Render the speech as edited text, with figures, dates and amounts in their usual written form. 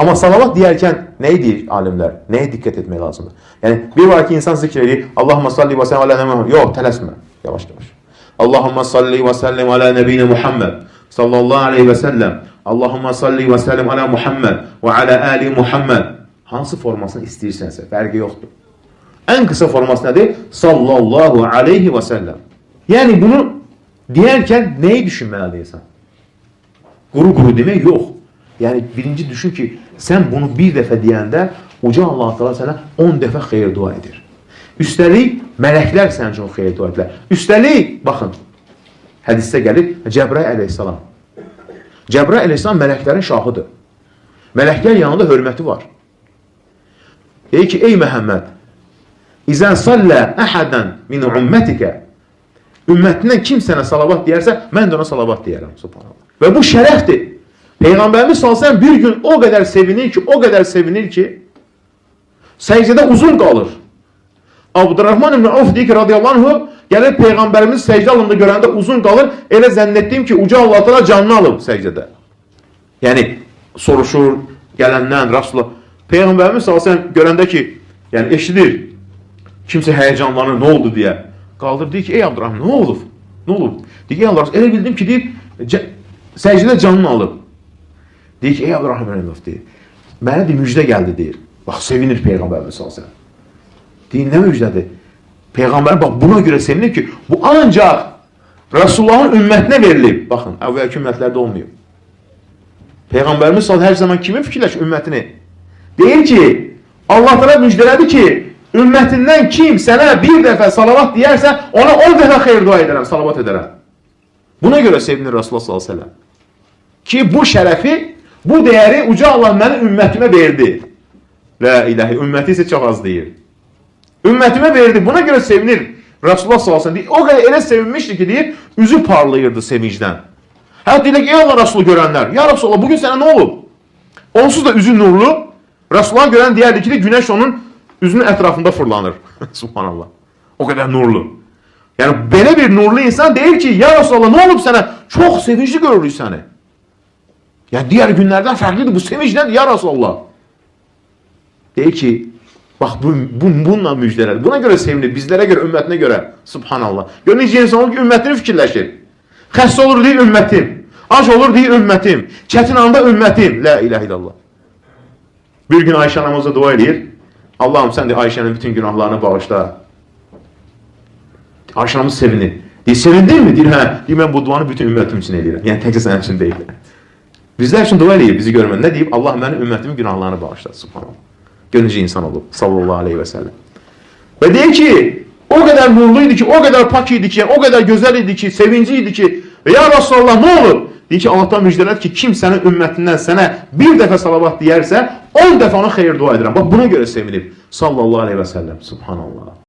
Amma salavat deyərkən nəyi deyir alimlər? Nəyə diqqət etmək lazımdır? Yəni, bir var ki, insan zikr edir, Allahumma salli və səllim alə nəbiyyə Muhammed. Yox, tələsmə. Yavaş-yavaş. Allahumma salli və səllim alə nəbiyyə Muhammed. Sallallahu aleyhi və səlləm. Allahumma salli və səllim alə Muhammed və alə əli Muhammed. Hansı formasını istəyirsənsə, fərqi yoxdur. Ən qısa forması nədir? Sallallahu aleyhi və səlləm. Yəni, bunu deyərkən nəyi düşünməliysən? Quru-quru demək yox. Yəni, birinci düşün ki, sən bunu bir dəfə deyəndə Uca Allah-u Teala sənə 10 dəfə xeyir dua edir. Üstəlik, mələklər sənin üçün xeyir dua edirlər. Üstəlik, baxın, hədisdə gəlir Cəbrail əleyhissalam. Cəbrail əleyhissalam mələklərin şahıdır. Mələklər yanında hörməti var. Deyir ki, ey Məhəmməd, İzən sallə əhədən min ümmətikə, ümmətindən kim sənə salavat deyərsə, mən də ona salavat deyərəm. Subhanallah. Və bu şərəfdir. Peyğəmbərimiz sallallahu bir gün o qədər sevinir ki, səcdədə uzun qalır. Abdurrahman ibn Avf deyir ki, radiyallahu anhu, gəlir Peyğəmbərimiz səcdə alında görəndə uzun qalır, elə zənn etdim ki, Uca Allah Teala canını alıb səcdədə. Yəni, soruşur, gələndən, Rasulullah. Peyğəmbərimiz sallallahu görəndə ki, yəni eşidir, kimsə həyəcanlanır, nə oldu deyə. Qaldır, deyir ki, ey Abdurrahman, nə olub? Nə olub? Deyir ki, ey Allah, elə bildim ki, deyir, səcdədə canını alıb. Deyir ki, ey Abdurrahman deyir, mənə deyir, müjdə gəldi, deyir. Bax, sevinir Peyğəmbərimiz sallallahu. Deyir, nə müjdədir? Peyğəmbər, bax, buna görə sevinir ki, bu ancaq Rasulullahın ümmətinə verilib. Baxın, əvvəlki ümmətlərdə olmuyor. Peyğəmbərimiz sallallahu hər zaman kimi fikirləş ümmətini? Deyir ki, Allah təala müjdələdi ki, ümmətindən kim sənə bir dəfə salavat deyərsə, ona 10 dəfə xeyir dua edərəm, salavat edərəm. Buna görə sevinir Rasulullah sallallahu aleyhi ve sellem. Ki bu şərəfi, bu dəyəri Uca Allah mənim ümmətimə verdi. La ilahe, ümməti isə çox az deyir. Ümmətimə verdi, buna görə sevinir Rasulullah sallallahu aleyhi ve sellem. O qədər elə sevinmişdi ki, deyir, üzü parlayırdı sevincdən. Hətta deyir ki, ey Allah Rasulü görənlər, ya Rasulullah, bugün sənə nə olub? Onsuz da üzü nurlu, Rasulullah görən deyərdi ki, günəş onun üzünün ətrafında fırlanır. Subhanallah. O qədər nurlu. Yəni, belə bir nurlu insan deyir ki, ya Rasulullah, nə olub sənə? Çox sevincli görürük səni. Yəni, digər günlərdən fərqlidir, bu sevincdən, ya Rasulullah. Deyir ki, bax, bununla müjdələr. Buna görə sevinir, bizlərə görə, ümmətinə görə. Subhanallah. Görün, necə insan olur ki, ümmetini fikirləşir. Xəstə olur, deyir, ümmətim. Ac olur, deyir, ümmətim. Çətin anda ümmətim. La ilahe illallah. Bir gün Ayşə anamıza dua edir. Allahım, sən de Ayşənin bütün günahlarını bağışla. Ayşə anamız sevinir. Deyir, sevindin mi? Deyir, hə. Deyir, mən bu duanı bütün ümmətim üçün edirəm. Yəni, təkcə sənin üçün deyil. Bizlər üçün dua edir, bizi görmən. Nə deyib? Allah mənim ümmətimin günahlarını bağışla. Subhanallah. Gönücü insan olub. Sallallahu aleyhi və səlləm. Və deyir ki, o qədər nurlu idi ki, o qədər pak idi ki, o qədər gözəl idi ki, sevinci idi ki, ya Resulallah, nə olur? Deyir ki, Allah'tan müjdələr ki, kim sənin ümmətindən sənə bir dəfə salavat deyərsə, 10 dəfə ona xeyir dua edirəm. Bax, buna görə sevinib. Sallallahu aleyhi və səlləm. Subhanallah.